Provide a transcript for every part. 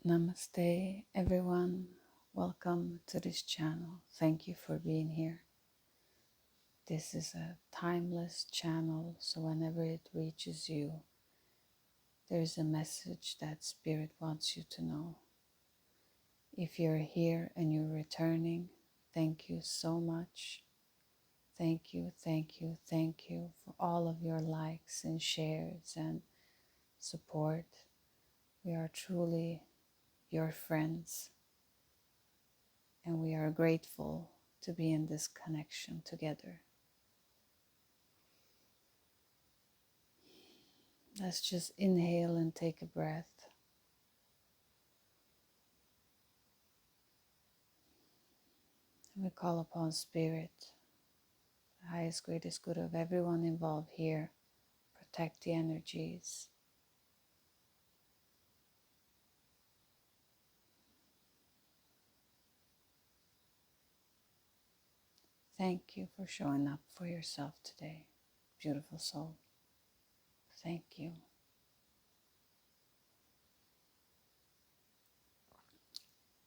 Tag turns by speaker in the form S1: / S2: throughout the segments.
S1: Namaste, everyone. Welcome to this channel. Thank you for being here. This is a timeless channel, so whenever it reaches you, there's a message that Spirit wants you to know. If you're here and you're returning, thank you so much. Thank you, thank you, thank you for all of your likes and shares and support. We are truly your friends. And we are grateful to be in this connection together. Let's just inhale and take a breath. And we call upon Spirit, the highest, greatest good of everyone involved here. Protect the energies. Thank you for showing up for yourself today, beautiful soul. Thank you.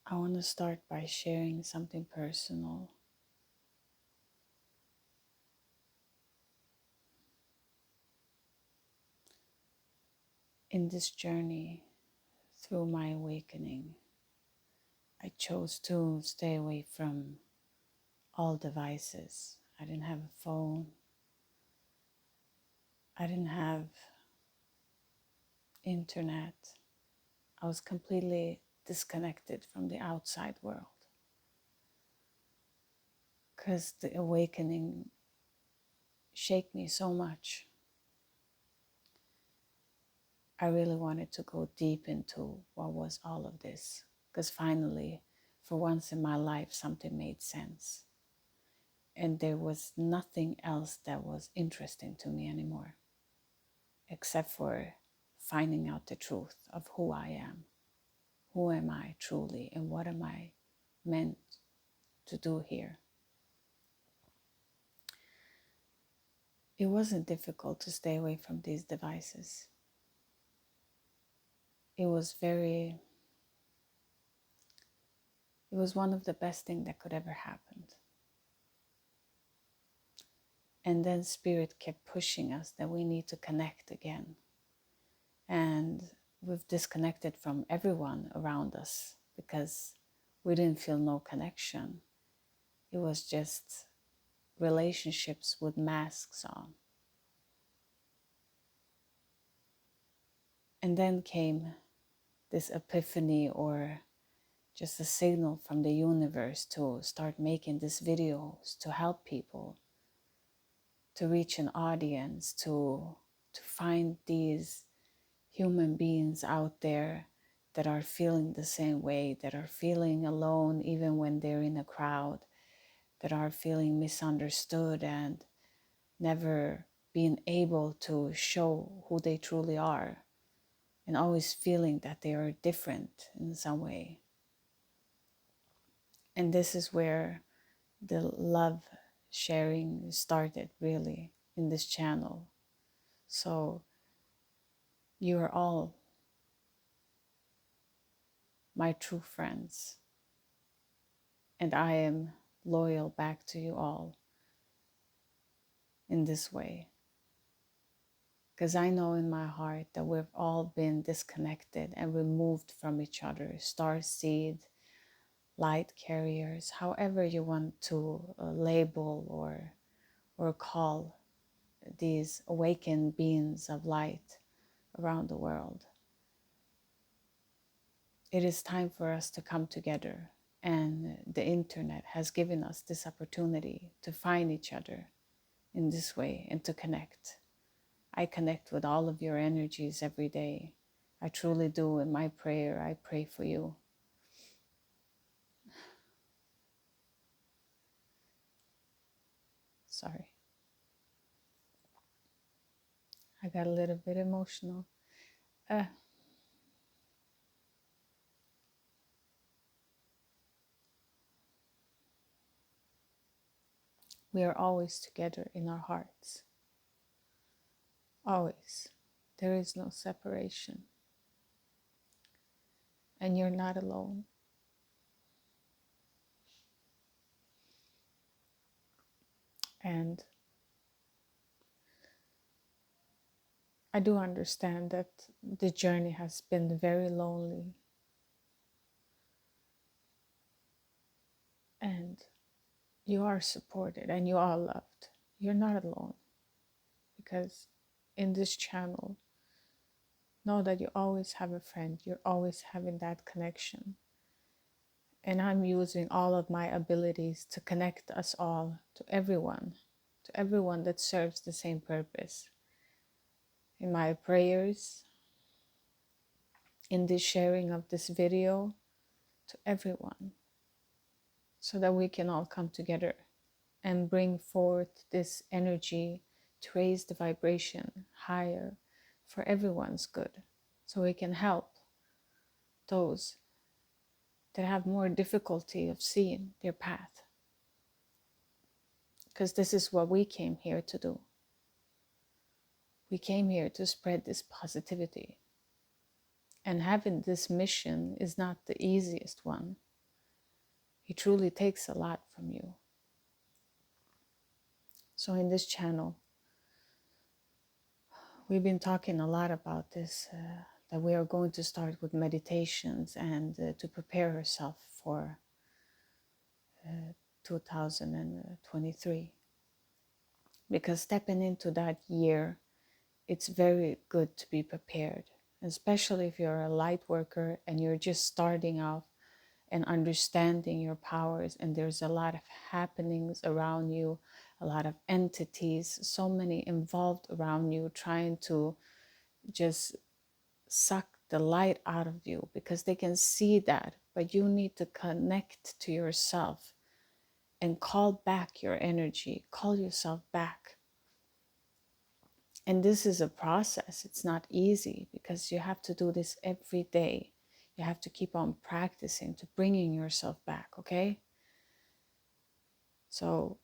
S1: I want to start by sharing something personal. In this journey through my awakening, I chose to stay away from all devices. I didn't have a phone. I didn't have internet. I was completely disconnected from the outside world because the awakening shook me so much. I really wanted to go deep into what was all of this, because finally, for once in my life, something made sense. And there was nothing else that was interesting to me anymore, except for finding out the truth of who I am. Who am I truly, and what am I meant to do here? It wasn't difficult to stay away from these devices. It was one of the best things that could ever happen. And then Spirit kept pushing us that we need to connect again. And we've disconnected from everyone around us because we didn't feel no connection. It was just relationships with masks on. And then came this epiphany, or just a signal from the universe to start making these videos to help people, to reach an audience, to find these human beings out there that are feeling the same way, that are feeling alone even when they're in a crowd, that are feeling misunderstood and never being able to show who they truly are, and always feeling that they are different in some way. And this is where the love sharing started, really, in this channel. So you are all my true friends, and I am loyal back to you all in this way. Because I know in my heart that we've all been disconnected and removed from each other, starseed, light carriers, however you want to label or call these awakened beings of light around the world. It is time for us to come together, and the internet has given us this opportunity to find each other in this way and to connect. I connect with all of your energies every day. I truly do. In my prayer, I pray for you. Sorry. I got a little bit emotional. We are always together in our hearts. Always. There is no separation. and you're not alone. And I do understand that the journey has been very lonely, and you are supported and you are loved. You're not alone, because in this channel, know that you always have a friend. You're always having that connection. And I'm using all of my abilities to connect us all to everyone that serves the same purpose. In my prayers, in the sharing of this video, to everyone, so that we can all come together and bring forth this energy to raise the vibration higher for everyone's good, so we can help those that have more difficulty of seeing their path. Because this is what we came here to do. We came here to spread this positivity. And having this mission is not the easiest one. It truly takes a lot from you. So in this channel, we've been talking a lot about this, that we are going to start with meditations and to prepare ourselves for 2023. Because stepping into that year, it's very good to be prepared, especially if you're a light worker and you're just starting off and understanding your powers, and there's a lot of happenings around you, a lot of entities, so many involved around you trying to just suck the light out of you, because they can see that, but you need to connect to yourself and call back your energy, call yourself back. And this is a process. It's not easy, because you have to do this every day. You have to keep on practicing to bringing yourself back, okay? So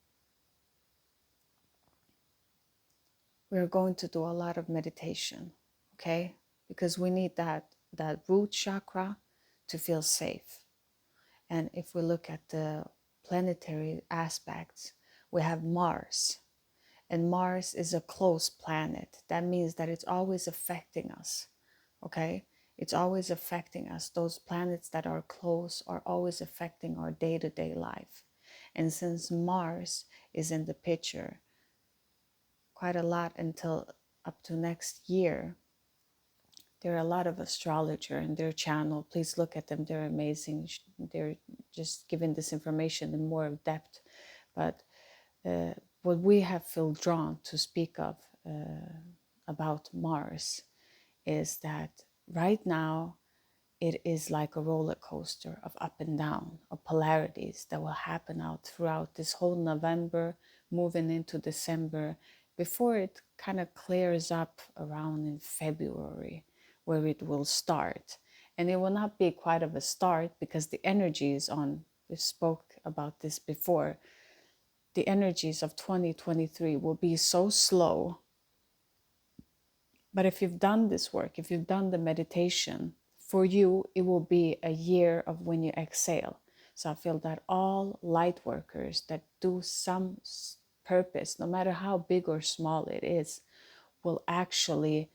S1: we're going to do a lot of meditation, okay? Because we need that root chakra to feel safe. And if we look at the planetary aspects, we have Mars. And Mars is a close planet. That means that it's always affecting us, okay? It's always affecting us. Those planets that are close are always affecting our day-to-day life. And since Mars is in the picture quite a lot until up to next year, there are a lot of astrologers in their channel. Please look at them. They're amazing. They're just giving this information in more depth. But what we have feel drawn to speak of about Mars is that right now it is like a roller coaster of up and down, of polarities that will happen out throughout this whole November, moving into December, before it kind of clears up around in February, where it will start. And it will not be quite of a start, because the energy is on. We spoke about this before. The energies of 2023 will be so slow. But if you've done this work, if you've done the meditation, for you, it will be a year of when you exhale. So I feel that all light workers that do some purpose, no matter how big or small it is, will actually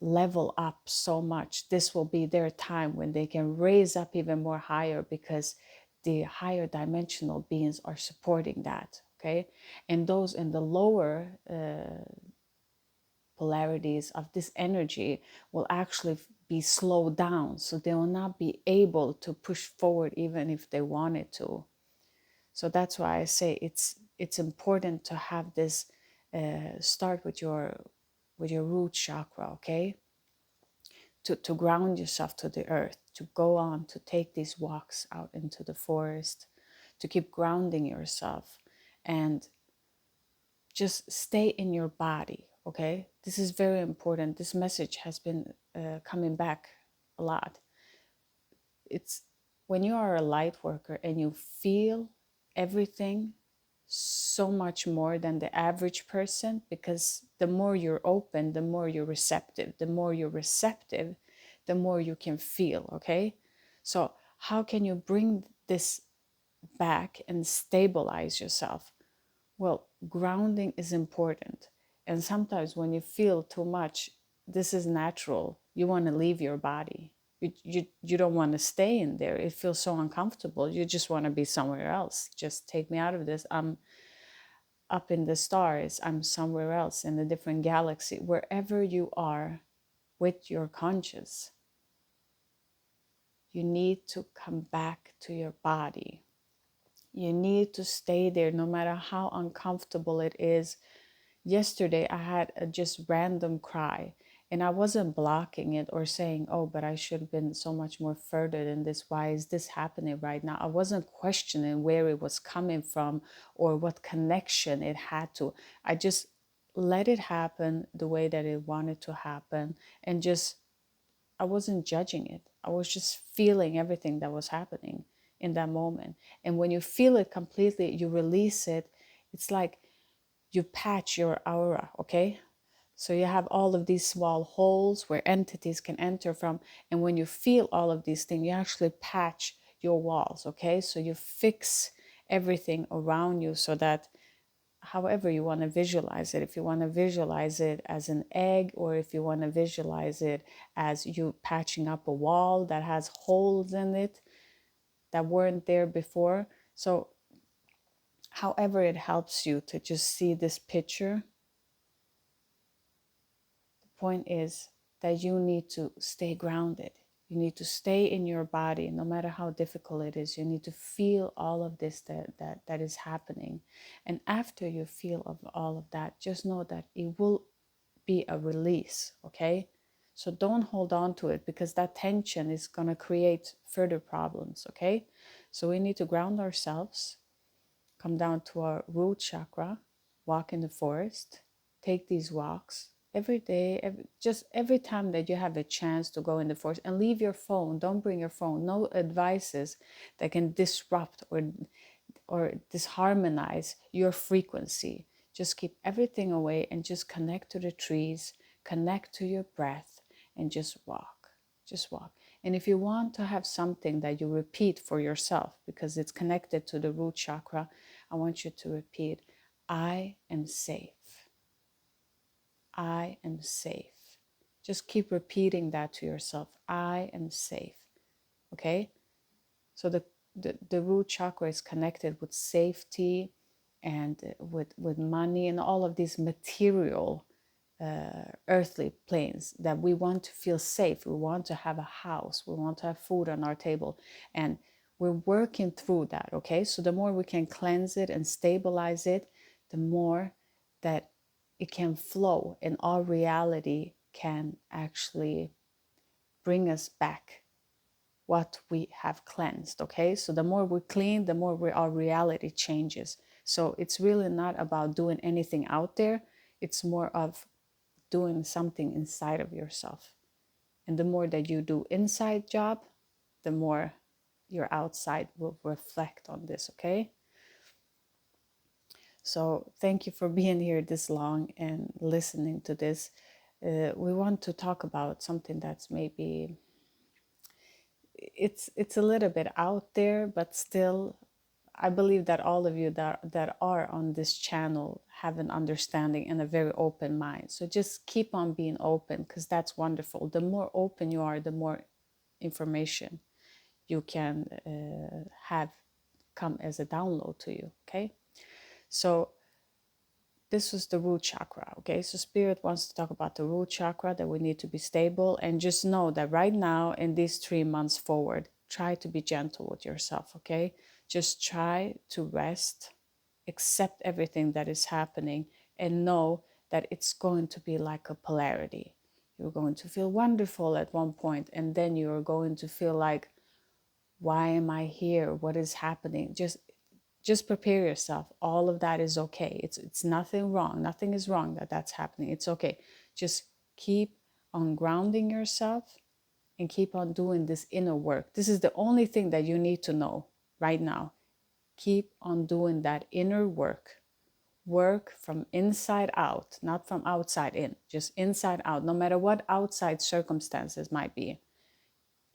S1: level up so much. This will be their time when they can raise up even more higher, because the higher dimensional beings are supporting that, okay? And those in the lower polarities of this energy will actually be slowed down, so they will not be able to push forward even if they wanted to. So that's why I say it's important to have this start with your root chakra, okay? To ground yourself to the earth, to go on, to take these walks out into the forest, to keep grounding yourself, and just stay in your body, okay? This is very important. This message has been coming back a lot. It's when you are a light worker and you feel everything so much more than the average person, because the more you're open, the more you're receptive. The more you're receptive, the more you can feel, okay? So how can you bring this back and stabilize yourself? Well, grounding is important. And sometimes when you feel too much, this is natural. You want to leave your body. You don't want to stay in there. It feels so uncomfortable. You just want to be somewhere else. Just take me out of this. I'm up in the stars. I'm somewhere else in a different galaxy. Wherever you are with your conscious, you need to come back to your body. You need to stay there no matter how uncomfortable it is. Yesterday, I had a just random cry, and I wasn't blocking it or saying, oh, but I should have been so much more further than this. Why is this happening right now? I wasn't questioning where it was coming from or what connection it had to. I just let it happen the way that it wanted to happen, and just, I wasn't judging it. I was just feeling everything that was happening in that moment. And when you feel it completely, you release it. It's like you patch your aura, okay? So you have all of these small holes where entities can enter from. And when you feel all of these things, you actually patch your walls, okay? So you fix everything around you so that however you want to visualize it, if you want to visualize it as an egg, or if you want to visualize it as you patching up a wall that has holes in it that weren't there before. So however it helps you to just see this picture, the point is that you need to stay grounded. You need to stay in your body, no matter how difficult it is. You need to feel all of this that is happening. And after you feel of all of that, just know that it will be a release, okay? So don't hold on to it, because that tension is going to create further problems, okay? So we need to ground ourselves, come down to our root chakra, walk in the forest, take these walks every day, just every time that you have a chance to go in the forest, and leave your phone. Don't bring your phone. No advices that can disrupt or disharmonize your frequency. Just keep everything away and just connect to the trees, connect to your breath, and just walk. Just walk. And if you want to have something that you repeat for yourself, because it's connected to the root chakra, I want you to repeat, I am safe. I am safe. Just keep repeating that to yourself. I am safe. Okay? So the root chakra is connected with safety and with money and all of these material earthly planes, that we want to feel safe. We want to have a house. We want to have food on our table. And we're working through that, okay? So the more we can cleanse it and stabilize it, the more that it can flow, and our reality can actually bring us back what we have cleansed, okay? So the more we clean, the more our reality changes. So it's really not about doing anything out there. It's more of doing something inside of yourself. And the more that you do inside job, the more your outside will reflect on this, okay? So thank you for being here this long and listening to this. We want to talk about something that's maybe, it's a little bit out there, but still I believe that all of you that are on this channel have an understanding and a very open mind. So just keep on being open, because that's wonderful. The more open you are, the more information you can have come as a download to you, okay? So this was the root chakra, okay? So Spirit wants to talk about the root chakra, that we need to be stable. And just know that right now, in these 3 months forward, try to be gentle with yourself, okay? Just try to rest, accept everything that is happening, and know that it's going to be like a polarity. You're going to feel wonderful at one point, and then you're going to feel like, why am I here? What is happening? Just prepare yourself. All of that is okay. It's nothing wrong. Nothing is wrong that's happening. It's okay. Just keep on grounding yourself and keep on doing this inner work. This is the only thing that you need to know right now. Keep on doing that inner work. Work from inside out, not from outside in. Just inside out, no matter what outside circumstances might be.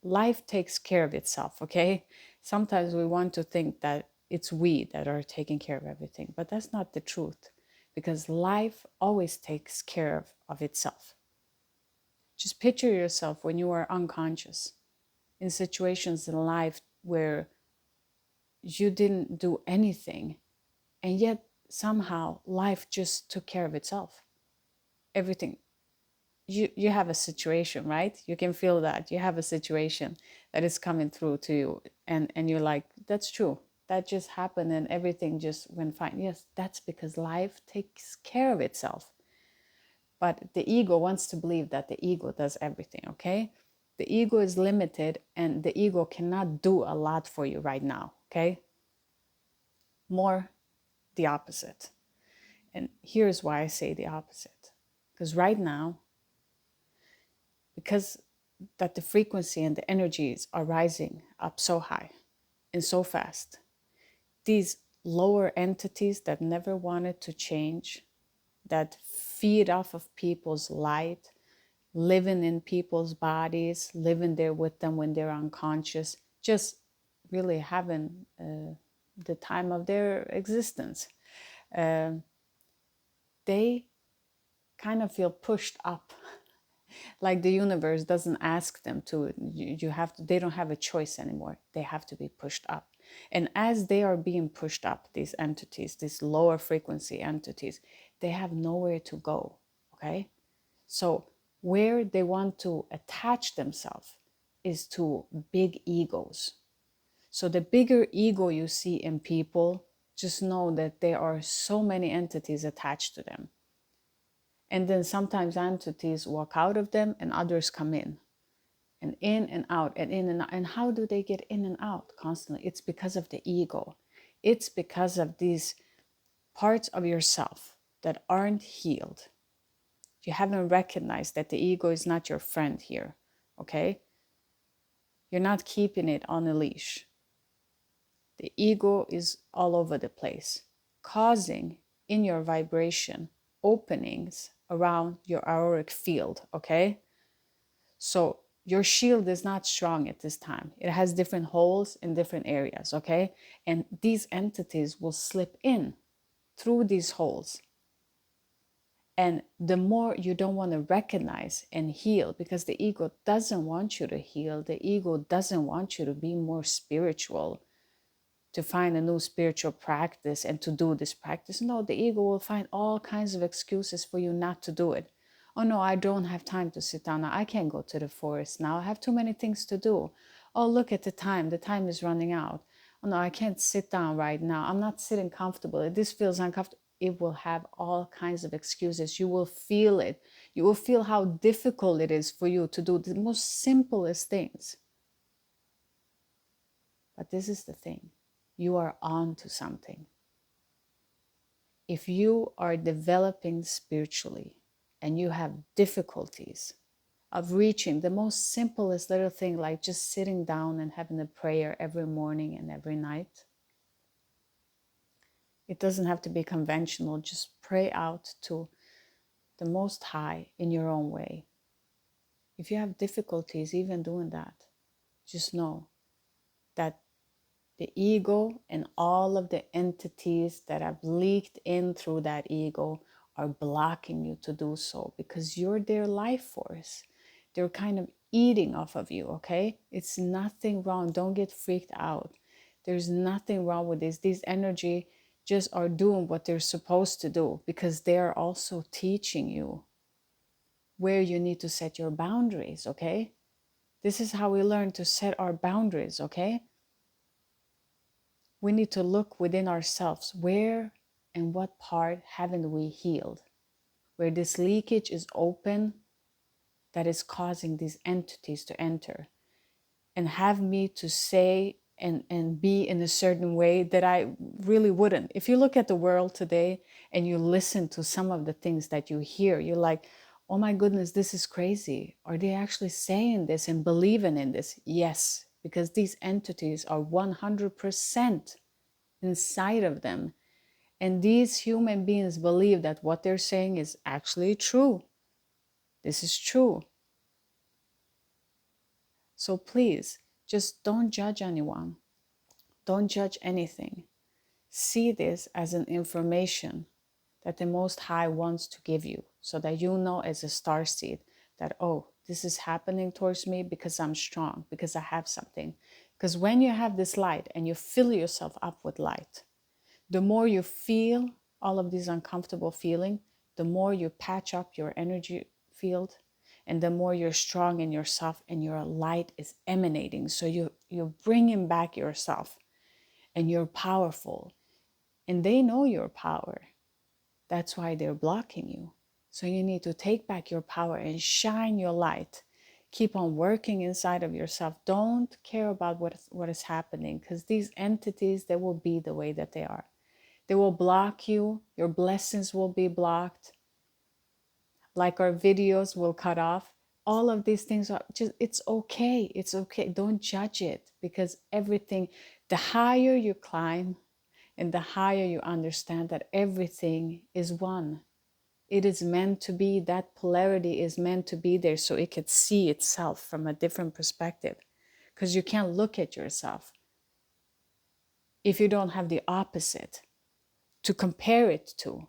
S1: life takes care of itself, okay? Sometimes we want to think that it's we that are taking care of everything, but that's not the truth, because life always takes care of itself. Just picture yourself when you are unconscious in situations in life where you didn't do anything, and yet somehow life just took care of itself. Everything. You have a situation, right? You can feel that you have a situation that is coming through to you, and you're like, that's true, that just happened and everything just went fine. Yes, that's because life takes care of itself. But the ego wants to believe that the ego does everything, okay? The ego is limited, and the ego cannot do a lot for you right now, okay? More the opposite. And here's why I say the opposite. Because right now, because that the frequency and the energies are rising up so high and so fast, these lower entities that never wanted to change, that feed off of people's light, living in people's bodies, living there with them when they're unconscious, just really having the time of their existence. They kind of feel pushed up, like the universe doesn't ask them to. You have to, they don't have a choice anymore. They have to be pushed up. And as they are being pushed up, these entities, these lower frequency entities, they have nowhere to go, okay? So where they want to attach themselves is to big egos. So the bigger ego you see in people, just know that there are so many entities attached to them. And then sometimes entities walk out of them and others come in and out and in and out. And how do they get in and out constantly? It's because of the ego. It's because of these parts of yourself that aren't healed. You haven't recognized that the ego is not your friend here, okay? You're not keeping it on a leash. The ego is all over the place, causing in your vibration openings around your auric field, okay? So your shield is not strong at this time. It has different holes in different areas, okay? And these entities will slip in through these holes. And the more you don't want to recognize and heal, because the ego doesn't want you to heal, the ego doesn't want you to be more spiritual, to find a new spiritual practice and to do this practice. No, the ego will find all kinds of excuses for you not to do it. Oh no, I don't have time to sit down now. I can't go to the forest now. I have too many things to do. Oh, look at the time. The time is running out. Oh no, I can't sit down right now. I'm not sitting comfortable. This feels uncomfortable. It will have all kinds of excuses. You will feel it. You will feel how difficult it is for you to do the most simplest things. But this is the thing. You are on to something. If you are developing spiritually and you have difficulties of reaching the most simplest little thing, like just sitting down and having a prayer every morning and every night, it doesn't have to be conventional. Just pray out to the Most High in your own way. If you have difficulties even doing that, just know that the ego and all of the entities that have leaked in through that ego are blocking you to do so, because you're their life force. They're kind of eating off of you, okay? It's nothing wrong. Don't get freaked out. There's nothing wrong with this. These energy just are doing what they're supposed to do, because they are also teaching you where you need to set your boundaries, okay? This is how we learn to set our boundaries, okay? We need to look within ourselves. Where and what part haven't we healed? Where this leakage is open, that is causing these entities to enter and have me to say and be in a certain way that I really wouldn't. If you look at the world today and you listen to some of the things that you hear, you're like, oh my goodness, this is crazy. Are they actually saying this and believing in this? Yes, because these entities are 100% inside of them. And these human beings believe that what they're saying is actually true. This is true. So please, just don't judge anyone. Don't judge anything. See this as an information that the Most High wants to give you so that you know as a star seed that, oh, this is happening towards me because I'm strong, because I have something. Because when you have this light and you fill yourself up with light, the more you feel all of these uncomfortable feeling, the more you patch up your energy field, and the more you're strong in yourself and your light is emanating. So you're bringing back yourself and you're powerful. And they know your power. That's why they're blocking you. So you need to take back your power and shine your light. Keep on working inside of yourself. Don't care about what is happening, because these entities, they will be the way that they are. They will block you. Your blessings will be blocked. Like our videos will cut off. All of these things are just, it's okay. It's okay. Don't judge it, because everything, the higher you climb and the higher you understand that everything is one. It is meant to be, that polarity is meant to be there so it could see itself from a different perspective. Because you can't look at yourself if you don't have the opposite to compare it to.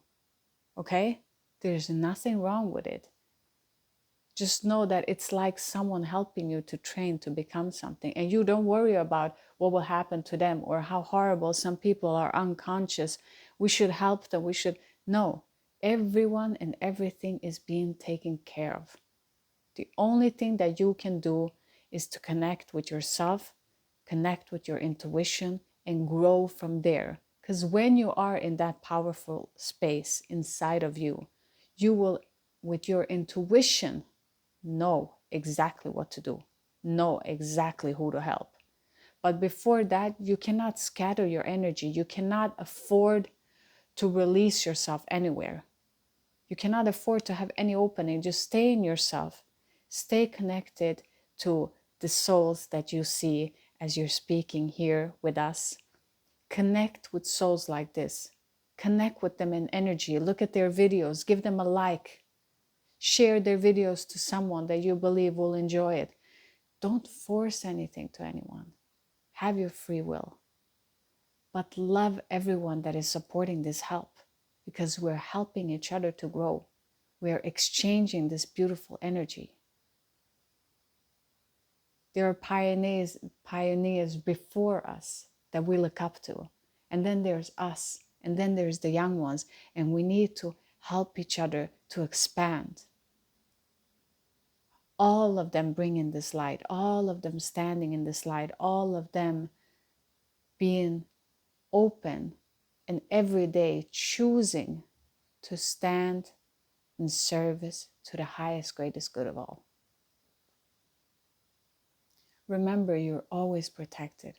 S1: Okay? There's nothing wrong with it. Just know that it's like someone helping you to train to become something. And you don't worry about what will happen to them or how horrible some people are unconscious. We should help them. We should. No, everyone and everything is being taken care of. The only thing that you can do is to connect with yourself, connect with your intuition, and grow from there. Because when you are in that powerful space inside of you, you will, with your intuition, know exactly what to do, know exactly who to help. But before that, you cannot scatter your energy. You cannot afford to release yourself anywhere. You cannot afford to have any opening. Just stay in yourself. Stay connected to the souls that you see as you're speaking here with us. Connect with souls like this. Connect with them in energy. Look at their videos. Give them a like. Share their videos to someone that you believe will enjoy it. Don't force anything to anyone. Have your free will. But love everyone that is supporting this help, because we're helping each other to grow. We are exchanging this beautiful energy. There are pioneers before us that we look up to. And then there's us. And then there's the young ones. And we need to help each other to expand. All of them bringing this light. All of them standing in this light. All of them being open and every day choosing to stand in service to the highest, greatest good of all. Remember, you're always protected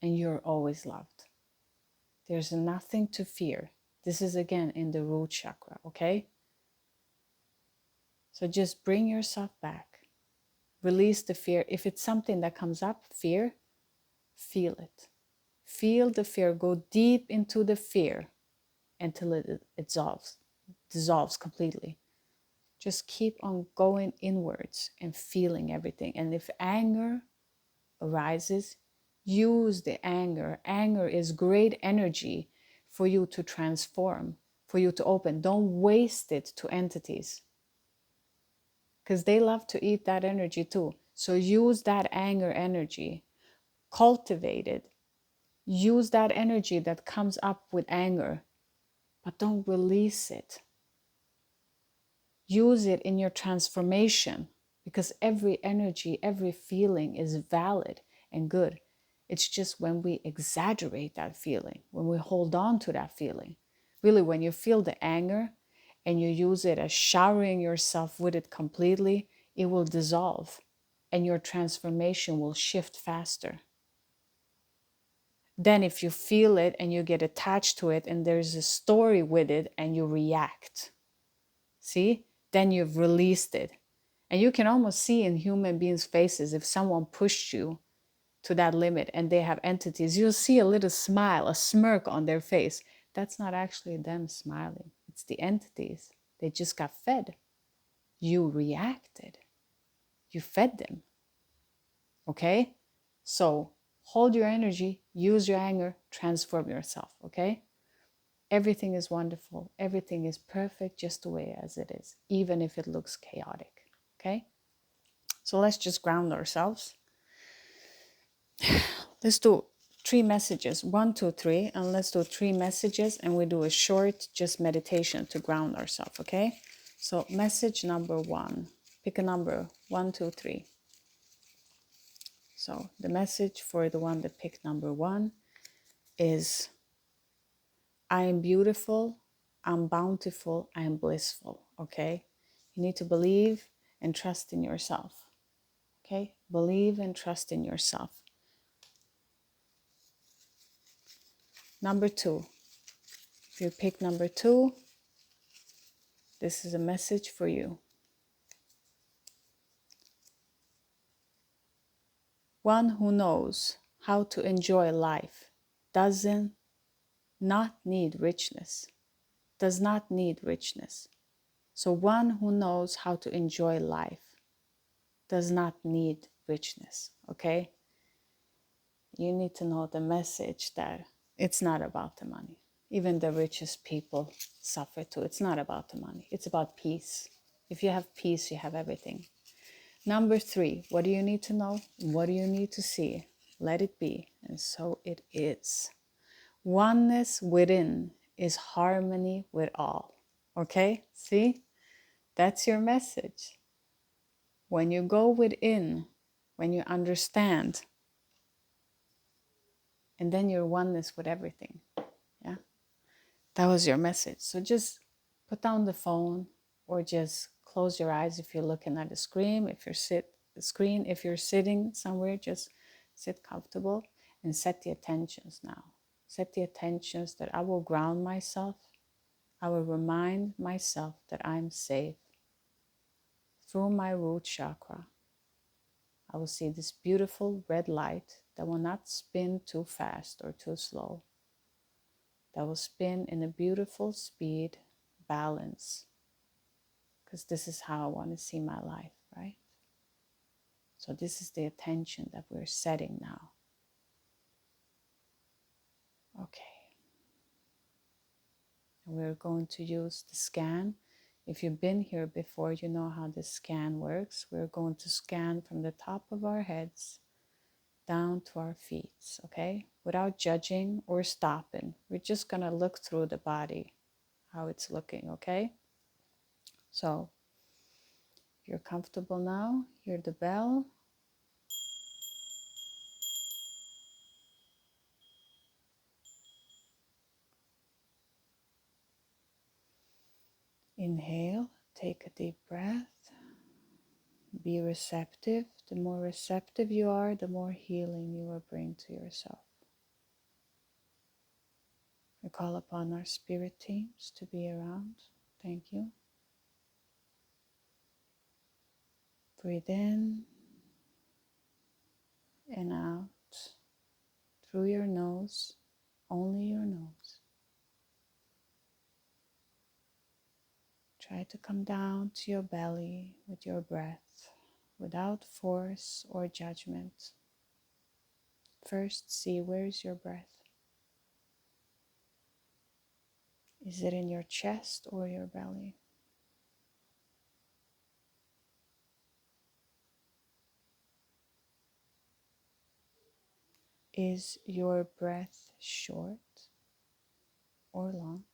S1: and you're always loved. There's nothing to fear. This is again in the root chakra, okay? So just bring yourself back. Release the fear. If it's something that comes up, fear, feel it. Feel the fear. Go deep into the fear until it dissolves completely. Just keep on going inwards and feeling everything. And if anger arises, use the anger. Anger is great energy for you to transform, for you to open. Don't waste it to entities, because they love to eat that energy too. So use that anger energy, cultivate it. Use that energy that comes up with anger, but don't release it. Use it in your transformation, because every energy, every feeling is valid and good. It's just when we exaggerate that feeling, when we hold on to that feeling. Really, when you feel the anger and you use it as showering yourself with it completely, it will dissolve and your transformation will shift faster. Then if you feel it and you get attached to it and there's a story with it and you react, see, then you've released it. And you can almost see in human beings' faces, if someone pushed you to that limit and they have entities, you'll see a little smile, a smirk on their face. That's not actually them smiling. It's the entities. They just got fed. You reacted. You fed them. Okay? So hold your energy, use your anger, transform yourself. Okay? Everything is wonderful. Everything is perfect just the way as it is, even if it looks chaotic. Okay? So let's just ground ourselves. Let's do 3 messages, 1, 2, 3, and let's do 3 messages, and we do a short just meditation to ground ourselves. Okay? So message number 1, pick a number, 1, 2, 3. So the message for the one that picked number 1 is, I am beautiful, I'm bountiful, I am blissful. Okay? You need to believe and trust in yourself. Okay? Believe and trust in yourself. Number 2. If you pick number 2, this is a message for you. One who knows how to enjoy life doesn't not need richness. Does not need richness. So one who knows how to enjoy life does not need richness. Okay? You need to know the message that it's not about the money. Even the richest people suffer too. It's not about the money. It's about peace. If you have peace, you have everything. Number 3, what do you need to know? What do you need to see? Let it be. And so it is. Oneness within is harmony with all. Okay? See? That's your message. When you go within, when you understand, and then you're oneness with everything. Yeah? That was your message. So just put down the phone or just close your eyes if you're looking at the screen. If you're sitting somewhere, just sit comfortable and set the attentions now. Set the attentions that I will ground myself. I will remind myself that I'm safe. Through my root chakra, I will see this beautiful red light that will not spin too fast or too slow. That will spin in a beautiful speed, balance. Because this is how I want to see my life, right? So this is the attention that we're setting now. Okay. And we're going to use the scan. If you've been here before, you know how the scan works. We're going to scan from the top of our heads down to our feet, okay? Without judging or stopping. We're just going to look through the body, how it's looking, okay? So, if you're comfortable now, hear the bell. Inhale, take a deep breath. Be receptive. The more receptive you are, the more healing you will bring to yourself. We call upon our spirit teams to be around. Thank you. Breathe in and out through your nose, only your nose. Try to come down to your belly with your breath without force or judgment. First, see where's your breath. Is it in your chest or your belly? Is your breath short or long?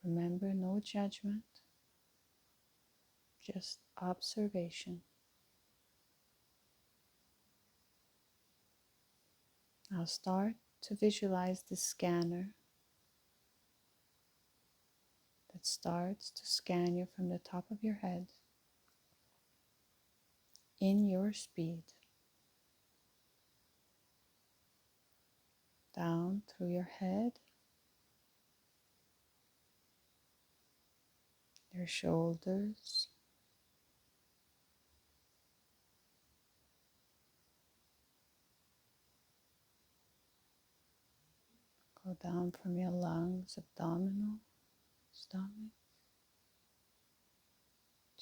S1: Remember, no judgment, just observation. Now start to visualize the scanner that starts to scan you from the top of your head in your speed, down through your head, your shoulders, go down from your lungs, abdominal, stomach,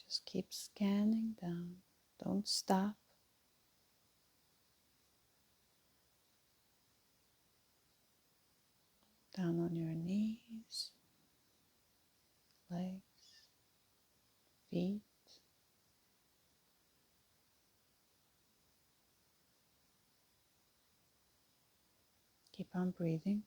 S1: Just keep scanning down. Don't stop. Down on your knees, legs, feet. Keep on breathing.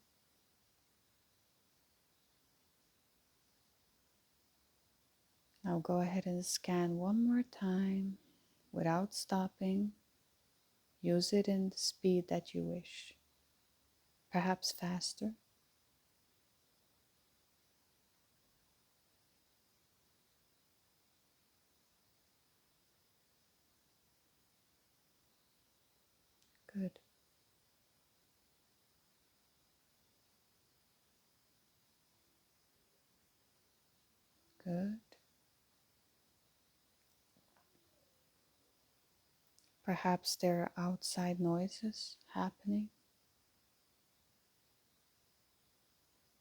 S1: Now go ahead and scan one more time without stopping. Use it in the speed that you wish, perhaps faster. Good. Good. Perhaps there are outside noises happening.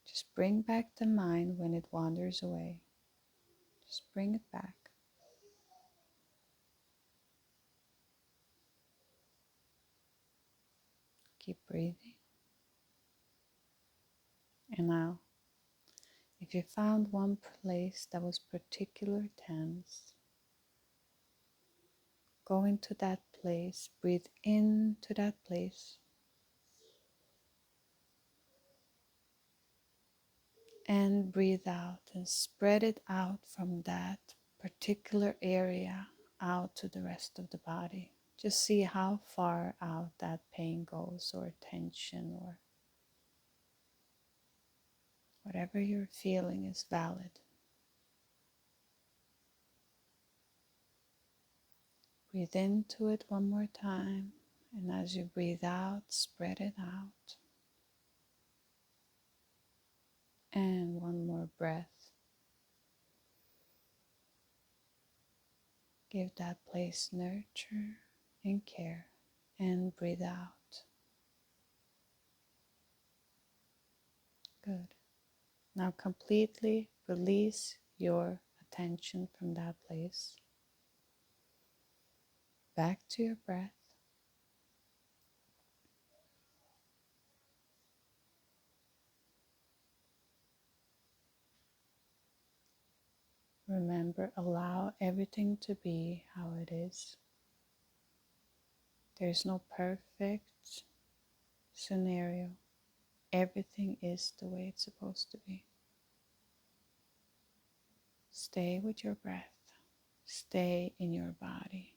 S1: Just bring back the mind when it wanders away. Just bring it back. Keep breathing. And now, if you found one place that was particularly tense, go into that place, breathe into that place, and breathe out and spread it out from that particular area out to the rest of the body. Just see how far out that pain goes, or tension, or whatever you're feeling is valid. Breathe into it one more time, and as you breathe out, spread it out. And one more breath. Give that place nurture and care, and breathe out. Good. Now completely release your attention from that place. Back to your breath. Remember, allow everything to be how it is. There's no perfect scenario. Everything is the way it's supposed to be. Stay with your breath. Stay in your body.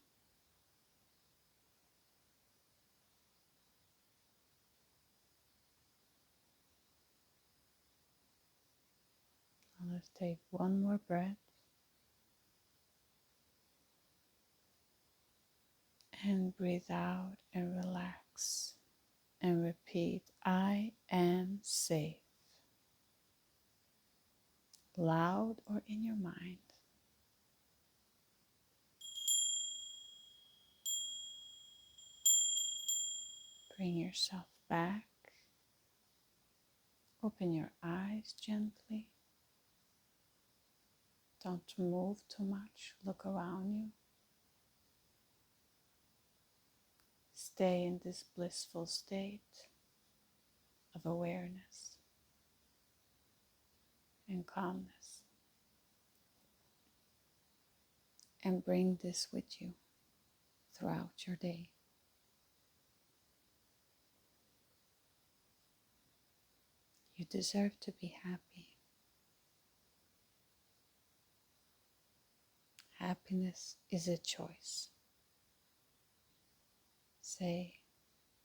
S1: Now let's take one more breath. And breathe out and relax. And repeat, I am safe. Loud or in your mind. Bring yourself back. Open your eyes gently. Don't move too much. Look around you. Stay in this blissful state of awareness and calmness. And bring this with you throughout your day. You deserve to be happy. Happiness is a choice. Say,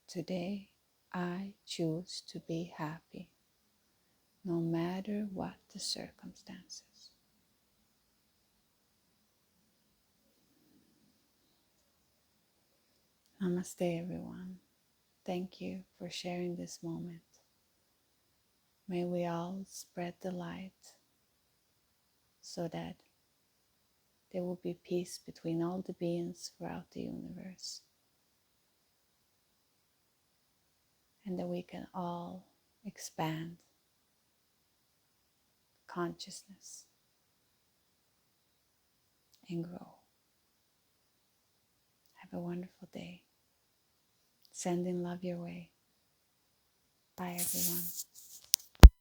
S1: today I choose to be happy, no matter what the circumstances. Namaste, everyone. Thank you for sharing this moment. May we all spread the light so that there will be peace between all the beings throughout the universe. And that we can all expand consciousness and grow. Have a wonderful day. Sending love your way. Bye, everyone.